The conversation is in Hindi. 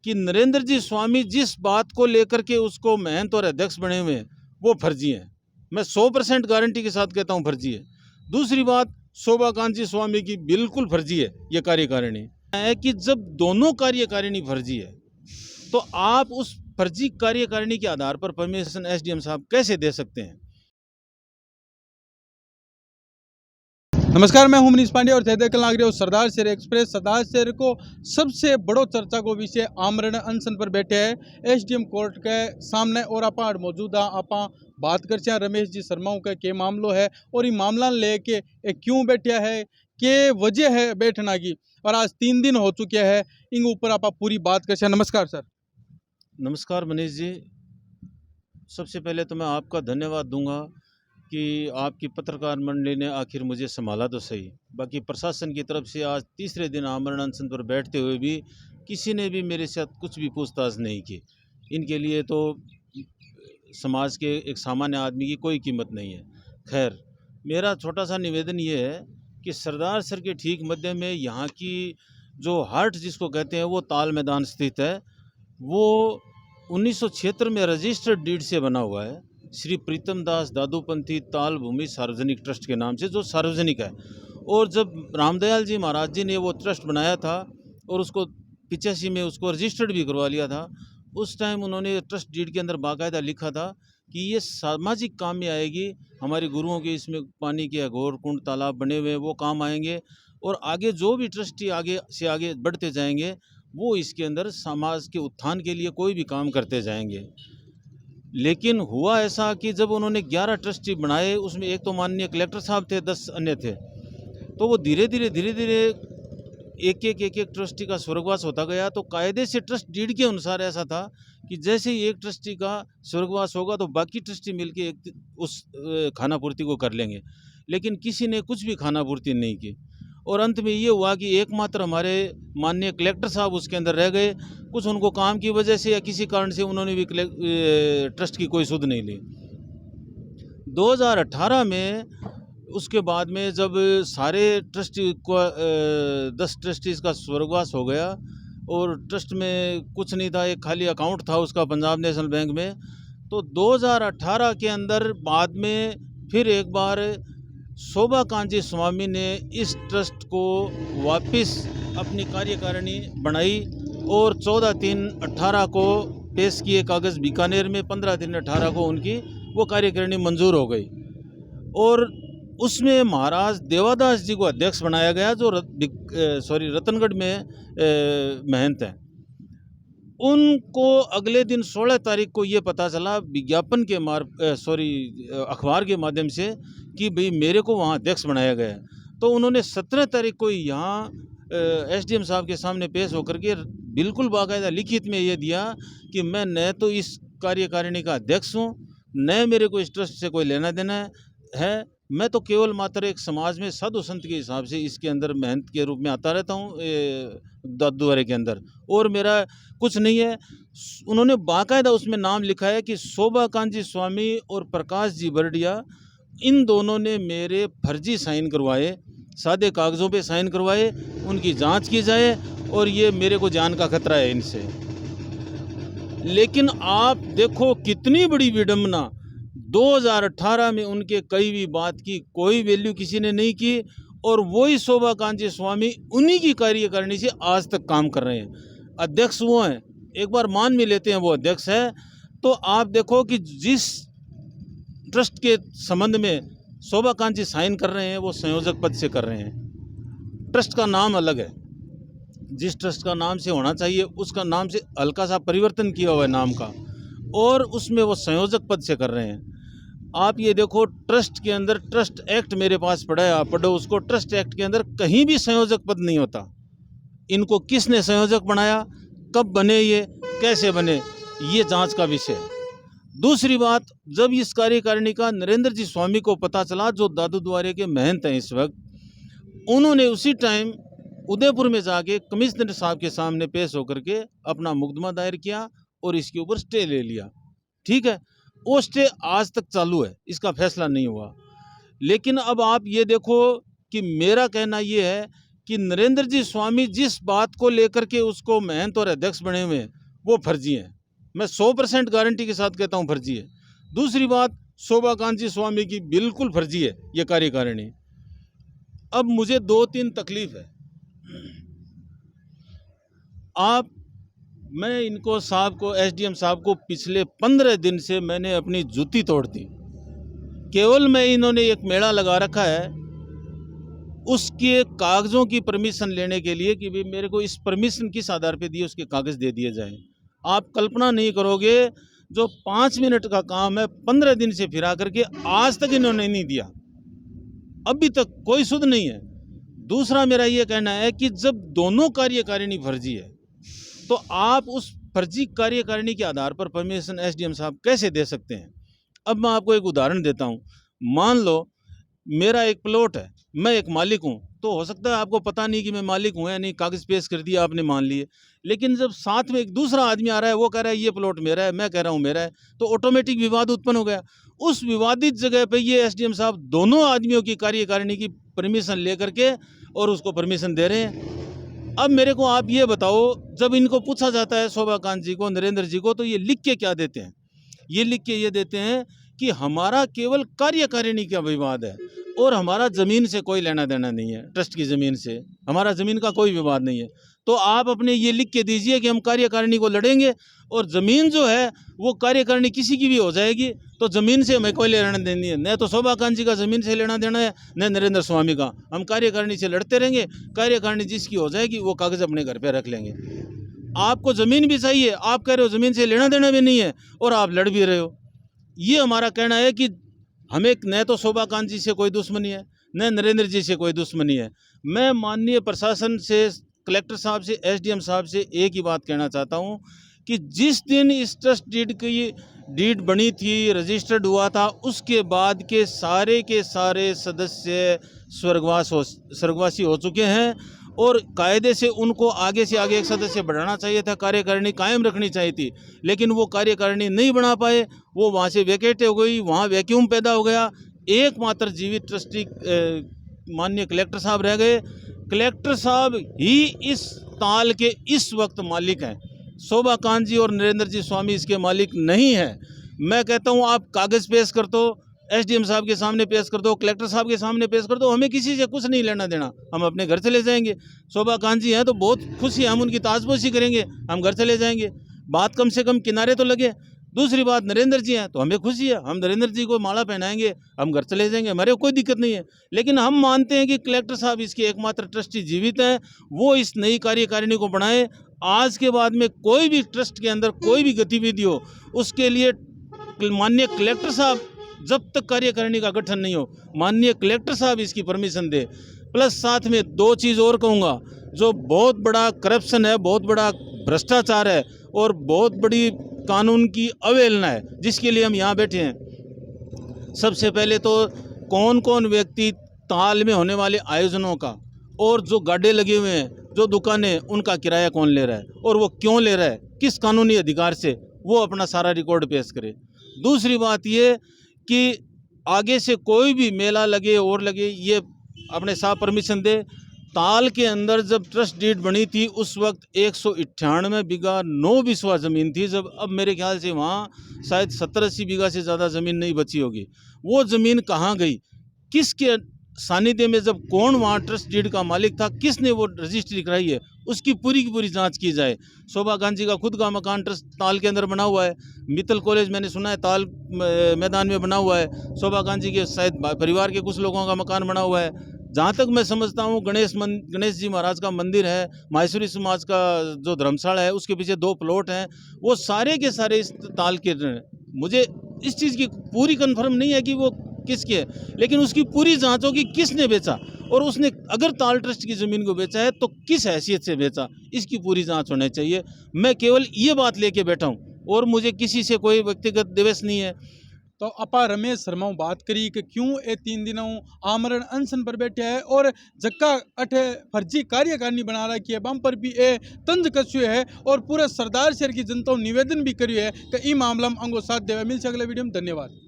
कि नरेंद्र जी स्वामी जिस बात को लेकर के उसको महंत और अध्यक्ष बने हुए हैं वो फर्जी है। मैं 100% गारंटी के साथ कहता हूँ फर्जी है। दूसरी बात, शोभा कांत स्वामी की बिल्कुल फर्जी है ये कार्यकारिणी है कि जब दोनों कार्यकारिणी फर्जी है तो आप उस फर्जी कार्यकारिणी के आधार पर परमिशन एसडीएम साहब कैसे दे सकते हैं। नमस्कार, मैं हूं मनीष पांडे और थे नागरिक और सरदार शहर एक्सप्रेस। सरदार शहर को सबसे बड़ो चर्चा को विषय आमरण अनशन पर बैठे हैं एसडीएम कोर्ट के सामने और आप मौजूद आप बात कर रमेश जी शर्मा का के मामलो है और ये मामला लेके क्यों बैठा है, के वजह है बैठना की, और आज 3 दिन हो चुके हैं इन ऊपर आप पूरी बात कर। नमस्कार सर। नमस्कार मनीष जी, सबसे पहले तो मैं आपका धन्यवाद दूंगा कि आपकी पत्रकार मंडली ने आखिर मुझे संभाला तो सही। बाकी प्रशासन की तरफ से आज तीसरे दिन आमरण अनशन पर बैठते हुए भी किसी ने भी मेरे साथ कुछ भी पूछताछ नहीं की। इनके लिए तो समाज के एक सामान्य आदमी की कोई कीमत नहीं है। खैर, मेरा छोटा सा निवेदन ये है कि सरदार सर के ठीक मध्य में यहाँ की जो हार्ट जिसको कहते हैं वो ताल मैदान स्थित है। वो 1976 में रजिस्टर्ड डीड से बना हुआ है, श्री प्रीतम दास दादूपंथी ताल भूमि सार्वजनिक ट्रस्ट के नाम से, जो सार्वजनिक है। और जब रामदयाल जी महाराज जी ने वो ट्रस्ट बनाया था और उसको 85 में उसको रजिस्टर्ड भी करवा लिया था, उस टाइम उन्होंने ट्रस्ट डीड के अंदर बाकायदा लिखा था कि ये सामाजिक काम में आएगी। हमारे गुरुओं के इसमें पानी के अघोर कुंड तालाब बने हुए हैं, वो काम आएंगे और आगे जो भी ट्रस्टी आगे से आगे बढ़ते जाएंगे वो इसके अंदर समाज के उत्थान के लिए कोई भी काम करते जाएंगे। लेकिन हुआ ऐसा कि जब उन्होंने 11 ट्रस्टी बनाए, उसमें एक तो माननीय कलेक्टर साहब थे, 10 अन्य थे, तो वो धीरे धीरे एक ट्रस्टी का स्वर्गवास होता गया। तो कायदे से ट्रस्ट डीड के अनुसार ऐसा था कि जैसे ही एक ट्रस्टी का स्वर्गवास होगा तो बाकी ट्रस्टी मिलके उस खानापूर्ति को कर लेंगे। लेकिन किसी ने कुछ भी खानापूर्ति नहीं की और अंत में ये हुआ कि एकमात्र हमारे माननीय कलेक्टर साहब उसके अंदर रह गए। कुछ उनको काम की वजह से या किसी कारण से उन्होंने भी ट्रस्ट की कोई सुध नहीं ली। 2018 में उसके बाद में जब सारे ट्रस्टी को 10 ट्रस्टीज़ का स्वर्गवास हो गया और ट्रस्ट में कुछ नहीं था, एक खाली अकाउंट था उसका पंजाब नेशनल बैंक में, तो 2018 के अंदर बाद में फिर एक बार शोभा कांत स्वामी ने इस ट्रस्ट को वापस अपनी कार्यकारिणी बनाई और 14/3/18 को पेश किए कागज़ बीकानेर में। 15/3/18 को उनकी वो कार्यकारिणी मंजूर हो गई और उसमें महाराज देवादास जी को अध्यक्ष बनाया गया, जो रतनगढ़ में महंत हैं। उनको अगले दिन 16 तारीख को ये पता चला विज्ञापन के अखबार के माध्यम से कि भाई मेरे को वहाँ अध्यक्ष बनाया गया। तो उन्होंने 17 तारीख को यहाँ एसडीएम साहब के सामने पेश होकर के बिल्कुल बाकायदा लिखित में ये दिया कि मैं न तो इस कार्यकारिणी का अध्यक्ष हूँ, न मेरे को इस ट्रस्ट से कोई लेना देना है। मैं तो केवल मात्र एक समाज में साधु संत के हिसाब से इसके अंदर महंत के रूप में आता रहता हूँ दादूवारे के अंदर, और मेरा कुछ नहीं है। उन्होंने बाकायदा उसमें नाम लिखा है कि शोभा कांत स्वामी और प्रकाश जी बरडिया, इन दोनों ने मेरे फर्जी साइन करवाए, सादे कागज़ों पे साइन करवाए, उनकी जांच की जाए और ये मेरे को जान का खतरा है इनसे। लेकिन आप देखो कितनी बड़ी विडंबना, 2018 में उनके कई भी बात की कोई वैल्यू किसी ने नहीं की और वही शोभा कांत स्वामी उन्हीं की कार्यकारिणी से आज तक काम कर रहे हैं। अध्यक्ष वो हैं, एक बार मान भी लेते हैं वो अध्यक्ष है, तो आप देखो कि जिस ट्रस्ट के संबंध में शोभा कांत साइन कर रहे हैं वो संयोजक पद से कर रहे हैं। ट्रस्ट का नाम अलग है, जिस ट्रस्ट का नाम से होना चाहिए उसका नाम से हल्का सा परिवर्तन किया हुआ है नाम का, और उसमें वो संयोजक पद से कर रहे हैं। आप ये देखो ट्रस्ट के अंदर, ट्रस्ट एक्ट मेरे पास पड़ा है, आप पढ़ो उसको। ट्रस्ट एक्ट के अंदर कहीं भी संयोजक पद नहीं होता। इनको किसने संयोजक बनाया, कब बने, ये कैसे बने, ये जांच का विषय है। दूसरी बात, जब इस कार्यकारिणी का नरेंद्र जी स्वामी को पता चला, जो दादूद्वारे के महंत हैं इस वक्त, उन्होंने उसी टाइम उदयपुर में जाके कमिश्नर साहब के सामने पेश होकर के अपना मुकदमा दायर किया और इसके ऊपर स्टे ले लिया। ठीक है, वो स्टे आज तक चालू है, इसका फैसला नहीं हुआ। लेकिन अब आप ये देखो कि मेरा कहना ये है कि नरेंद्र जी स्वामी जिस बात को लेकर के उसको महंत और अध्यक्ष बने हुए हैं वो फर्जी है। मैं 100% गारंटी के साथ कहता हूँ फर्जी है। दूसरी बात, शोभाकांत जी स्वामी की बिल्कुल फर्जी है ये कार्यकारिणी। अब मुझे 2-3 तकलीफ है। मैं इनको साहब को, एसडीएम साहब को पिछले 15 दिन से मैंने अपनी जूती तोड़ दी। केवल मैं इन्होंने एक मेला लगा रखा है उसके कागज़ों की परमिशन लेने के लिए कि भाई मेरे को इस परमिशन किस आधार पे दिए, उसके कागज़ दे दिए जाएं। आप कल्पना नहीं करोगे, जो 5 मिनट का काम है 15 दिन से फिरा करके आज तक इन्होंने नहीं दिया, अभी तक कोई सुध नहीं है। दूसरा मेरा ये कहना है कि जब दोनों कार्यकारिणी फर्जी है तो आप उस फर्जी कार्यकारिणी के आधार पर परमिशन एसडीएम साहब कैसे दे सकते हैं। अब मैं आपको एक उदाहरण देता हूँ। मान लो मेरा एक प्लॉट है, मैं एक मालिक हूँ, तो हो सकता है आपको पता नहीं कि मैं मालिक हूँ या नहीं, कागज़ पेश कर दिया आपने, मान लिए। लेकिन जब साथ में एक दूसरा आदमी आ रहा है, वो कह रहा है ये प्लॉट मेरा है, मैं कह रहा हूँ मेरा है, तो ऑटोमेटिक विवाद उत्पन्न हो गया। उस विवादित जगह पे ये एसडीएम साहब दोनों आदमियों की कार्यकारिणी की परमिशन ले करके और उसको परमिशन दे रहे हैं। अब मेरे को आप ये बताओ, जब इनको पूछा जाता है शोभाकांत जी को, नरेंद्र जी को, तो ये लिख के क्या देते हैं? ये लिख के ये देते हैं कि हमारा केवल कार्यकारिणी का विवाद है और हमारा ज़मीन से कोई लेना देना नहीं है, ट्रस्ट की ज़मीन से हमारा ज़मीन का कोई विवाद नहीं है। तो आप अपने ये लिख के दीजिए कि हम कार्यकारिणी को लड़ेंगे और ज़मीन जो है वो कार्यकारिणी किसी की भी हो जाएगी तो ज़मीन से हमें कोई लेना देना नहीं है। न तो शोभाकांत जी का ज़मीन से लेना देना है, न नरेंद्र स्वामी का। हम कार्यकारिणी से लड़ते रहेंगे, कार्यकारिणी जिसकी हो जाएगी वो कागज़ अपने घर पर रख लेंगे। आपको ज़मीन भी चाहिए, आप कह रहे हो ज़मीन से लेना देना भी नहीं है और आप लड़ भी रहे हो। ये हमारा कहना है कि हमें न तो शोभाकांत जी से कोई दुश्मनी है, न नरेंद्र जी से कोई दुश्मनी है। मैं माननीय प्रशासन से, कलेक्टर साहब से, एसडीएम साहब से एक ही बात कहना चाहता हूँ कि जिस दिन इस ट्रस्ट डीड की डीड बनी थी, रजिस्टर्ड हुआ था, उसके बाद के सारे सदस्य स्वर्गवासी हो चुके हैं और कायदे से उनको आगे से आगे एक सदस्य बढ़ाना चाहिए था, कार्यकारिणी कायम रखनी चाहिए थी, लेकिन वो कार्यकारिणी नहीं बना पाए। वो वहाँ से वैकेट हो गई, वहाँ वैक्यूम पैदा हो गया। एकमात्र जीवित ट्रस्टी माननीय कलेक्टर साहब रह गए। कलेक्टर साहब ही इस ताल के इस वक्त मालिक हैं। शोभाकांत जी और नरेंद्र जी स्वामी इसके मालिक नहीं हैं। मैं कहता हूँ आप कागज़ पेश कर दो, एसडीएम साहब के सामने पेश कर दो, कलेक्टर साहब के सामने पेश कर दो, हमें किसी से कुछ नहीं लेना देना, हम अपने घर चले जाएंगे। शोभाकांत जी हैं तो बहुत खुशी है, हम उनकी ताजपोशी करेंगे, हम घर चले जाएंगे, बात कम से कम किनारे तो लगे। दूसरी बात, नरेंद्र जी हैं तो हमें खुशी है, हम नरेंद्र जी को माला पहनाएंगे, हम घर चले जाएंगे, हमारे को कोई दिक्कत नहीं है। लेकिन हम मानते हैं कि कलेक्टर साहब इसके एकमात्र ट्रस्टी जीवित हैं, वो इस नई कार्यकारिणी को बढ़ाएं। आज के बाद में कोई भी ट्रस्ट के अंदर कोई भी गतिविधि हो, उसके लिए माननीय कलेक्टर साहब, जब तक कार्यकारिणी का गठन नहीं हो, माननीय कलेक्टर साहब इसकी परमिशन दे। प्लस साथ में 2 चीज़ और कहूँगा, जो बहुत बड़ा करप्शन है, बहुत बड़ा भ्रष्टाचार है और बहुत बड़ी कानून की अवहेलना है, जिसके लिए हम यहाँ बैठे हैं। सबसे पहले तो कौन कौन व्यक्ति ताल में होने वाले आयोजनों का और जो गाड़े लगे हुए हैं, जो दुकानें, उनका किराया कौन ले रहा है और वो क्यों ले रहा है, किस कानूनी अधिकार से, वो अपना सारा रिकॉर्ड पेश करे। दूसरी बात ये कि आगे से कोई भी मेला लगे और लगे, ये अपने साथ परमिशन दे। ताल के अंदर जब ट्रस्ट डीड बनी थी उस वक्त 198 बीघा 9 बिस्वा ज़मीन थी, जब अब मेरे ख्याल से वहाँ शायद 70-80 बीघा से ज़्यादा ज़मीन नहीं बची होगी। वो ज़मीन कहाँ गई, किसके सानिध्य में, जब कौन वहाँ ट्रस्ट डीड का मालिक था, किसने वो रजिस्ट्री कराई है, उसकी पूरी की पूरी जांच की जाए। शोभाकांत जी का खुद का मकान ट्रस्ट ताल के अंदर बना हुआ है, मित्तल कॉलेज मैंने सुना है ताल मैदान में बना हुआ है। शोभाकांत जी के शायद परिवार के कुछ लोगों का मकान बना हुआ है। जहाँ तक मैं समझता हूँ गणेश जी महाराज का मंदिर है, माहेश्वरी समाज का जो धर्मशाला है, उसके पीछे 2 प्लॉट हैं, वो सारे के सारे इस ताल के। मुझे इस चीज़ की पूरी कंफर्म नहीं है कि वो किसके है, लेकिन उसकी पूरी जांच होगी किसने बेचा, और उसने अगर ताल ट्रस्ट की ज़मीन को बेचा है तो किस हैसियत से बेचा, इसकी पूरी जांच होनी चाहिए। मैं केवल ये बात लेके बैठा हूँ और मुझे किसी से कोई व्यक्तिगत द्वेष नहीं है। तो अपा रमेश शर्मा बात करी कि क्यों ये 3 दिनों आमरण अनशन पर बैठे है और जक्का अठे फर्जी कार्यकारिणी बना रखी है, बम पर भी ए तंज कस्यो है और पूरे सरदार शहर की जनता निवेदन भी करियो है कि ई मामला में अंगो साथ देवे। मिल से अगले वीडियो में। धन्यवाद।